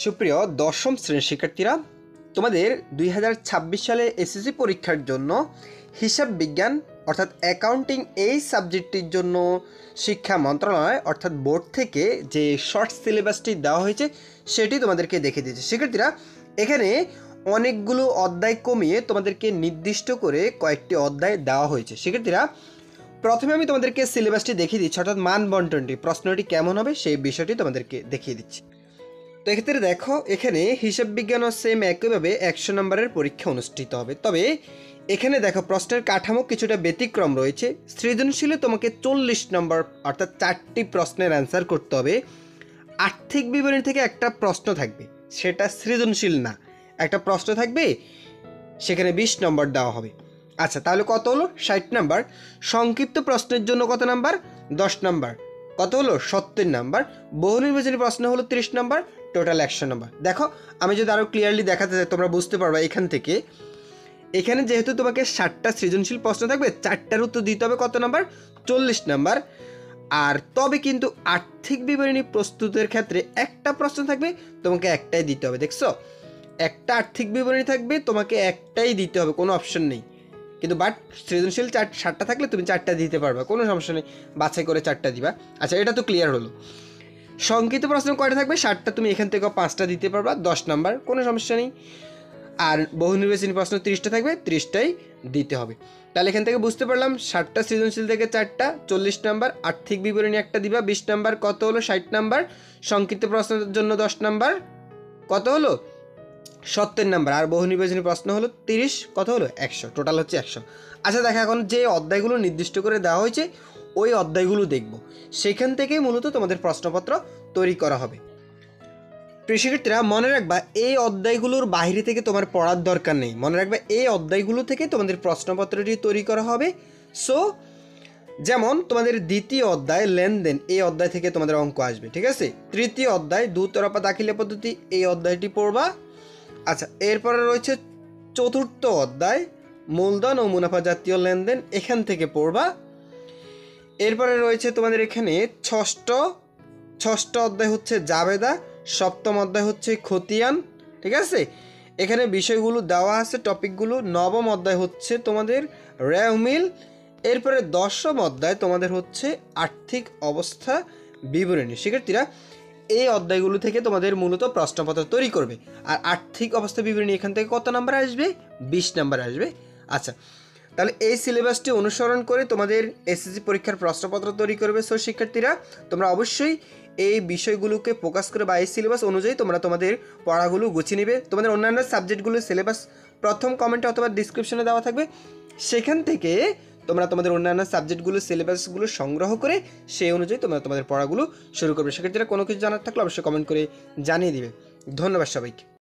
সুপ্রিয় দশম শ্রেণীর শিক্ষার্থীরা, তোমাদের 2026 সালে এসএসসি পরীক্ষার জন্য হিসাব বিজ্ঞান অর্থাৎ অ্যাকাউন্টিং এই সাবজেক্টটির জন্য শিক্ষা মন্ত্রণালয় অর্থাৎ বোর্ড থেকে যে শর্ট সিলেবাসটি দেওয়া হয়েছে সেটি তোমাদেরকে দেখিয়ে দিয়েছে। শিক্ষার্থীরা, এখানে অনেকগুলো অধ্যায় কমিয়ে তোমাদেরকে নির্দিষ্ট করে কয়েকটি অধ্যায় দেওয়া হয়েছে। শিক্ষার্থীরা, প্রথমে আমি তোমাদেরকে সিলেবাসটি দেখিয়ে দিচ্ছি, অর্থাৎ মান বন্টনটি প্রশ্নটি কেমন হবে সেই বিষয়টি তোমাদেরকে দেখিয়ে দিচ্ছি। তো এক্ষেত্রে দেখো, এখানে হিসাব বিজ্ঞানও সেম একইভাবে 100 নম্বরের পরীক্ষা অনুষ্ঠিত হবে। তবে এখানে দেখো প্রশ্নের কাঠামো কিছুটা ব্যতিক্রম রয়েছে। সৃজনশীলে তোমাকে 40 নম্বর অর্থাৎ 4টি প্রশ্নের অ্যান্সার করতে হবে। আর্থিক বিবরণী থেকে একটা প্রশ্ন থাকবে, সেটা সৃজনশীল না, একটা প্রশ্ন থাকবে, সেখানে 20 নম্বর দেওয়া হবে। আচ্ছা, তাহলে কত হলো? 60 নাম্বার। সংক্ষিপ্ত প্রশ্নের জন্য কত নাম্বার? 10 নাম্বার। কত হলো? 70 নাম্বার। বহু নির্বাচনী প্রশ্ন হলো 30 নাম্বার। Total 100 number. দেখো, আমি যদি আরও ক্লিয়ারলি দেখাতে চাই তোমরা বুঝতে পারবা। এখান থেকে এখানে যেহেতু তোমাকে 60টা সৃজনশীল প্রশ্ন থাকবে, 4টার উত্তর দিতে হবে কত নাম্বার? 40 নাম্বার। আর তবে কিন্তু আর্থিক বিবরণী প্রস্তুতের ক্ষেত্রে একটা প্রশ্ন থাকবে, তোমাকে একটাই দিতে হবে। দেখছো, একটা আর্থিক বিবরণী থাকবে, তোমাকে একটাই দিতে হবে, কোনো অপশন নেই। কিন্তু বাট সৃজনশীল 7টা থাকলে তুমি 4টা দিতে পারবা, কোনো সমস্যা নেই, বাছাই করে 4টা দিবা। আচ্ছা, এটা তো ক্লিয়ার হলো। সংক্ষিপ্ত প্রশ্ন কয়টা থাকবে? 60টা, তুমি এখান থেকে 5টা দিতে পারবা, 10 নাম্বার, কোনো সমস্যা নেই। আর বহু নির্বাচনী প্রশ্ন 30টা থাকবে, 30টাই দিতে হবে। তাহলে এখান থেকে বুঝতে পারলাম 60টা সৃজনশীল থেকে 4টা 40 নাম্বার, আর্থিক বিবরণী একটা দিবা 20 নাম্বার, কত হলো? 60 নাম্বার। সংক্ষিপ্ত প্রশ্নের জন্য 10 নাম্বার, কত হলো? 70 নাম্বার। আর বহু নির্বাচনী প্রশ্ন হলো 30, কত হলো? 100। টোটাল হচ্ছে 100। আচ্ছা দেখো, এখন যে অধ্যায়গুলো নির্দিষ্ট করে দেওয়া হয়েছে ওই অধ্যায়গুলো দেখব, সেখান থেকেই মূলত তোমাদের প্রশ্নপত্র তৈরি করা হবে। প্রিয় শিক্ষার্থীরা, মনে রাখবা এই অধ্যায়গুলোর বাইরে থেকে তোমার পড়ার দরকার নেই। মনে রাখবা এই অধ্যায়গুলো থেকে তোমাদের প্রশ্নপত্রটি তৈরি করা হবে। সো যেমন তোমাদের দ্বিতীয় অধ্যায় লেনদেন, এই অধ্যায় থেকে তোমাদের অঙ্ক আসবে, ঠিক আছে? তৃতীয় অধ্যায় দুতরফা দাখিলা পদ্ধতি, এই অধ্যায়টি পড়বা। আচ্ছা, এরপরে রয়েছে চতুর্থ অধ্যায় মূলধন ও মুনাফা জাতীয় লেনদেন, এখান থেকে পড়বা। এরপরে রয়েছে তোমাদের এখানে ষষ্ঠ অধ্যায় হচ্ছে জাবেদা, সপ্তম অধ্যায় হচ্ছে খতিয়ান, ঠিক আছে? এখানে বিষয়গুলো দেওয়া আছে, টপিকগুলো। নবম অধ্যায় হচ্ছে তোমাদের রেওমিল। এরপরে দশম অধ্যায় তোমাদের হচ্ছে আর্থিক অবস্থা বিবরণী। শিক্ষার্থীরা, এই অধ্যায়গুলো থেকে তোমাদের মূলত প্রশ্নপত্র তৈরি করবে। আর আর্থিক অবস্থা বিবরণী এখান থেকে কত নাম্বার আসবে? 20 নাম্বার আসবে। আচ্ছা, তাহলে এই সিলেবাসটি অনুসরণ করে তোমাদের এসএসসি পরীক্ষার প্রশ্নপত্র তৈরি করবে। সো শিক্ষার্থীরা, তোমরা অবশ্যই এই বিষয়গুলোকে ফোকাস করে বা এই সিলেবাস অনুযায়ী তোমরা তোমাদের পড়াগুলো গুছিয়ে নেবে। তোমাদের অন্যান্য সাবজেক্টগুলোর সিলেবাস প্রথম কমেন্টে অথবা ডিসক্রিপশনে দেওয়া থাকবে, সেখান থেকে তোমরা তোমাদের অন্যান্য সাবজেক্টগুলো সিলেবাসগুলো সংগ্রহ করে সেই অনুযায়ী তোমরা তোমাদের পড়াগুলো শুরু করবে। শিক্ষার্থীরা, কোনো কিছু জানার থাকলে অবশ্যই কমেন্ট করে জানিয়ে দিবে। ধন্যবাদ সবাইকে।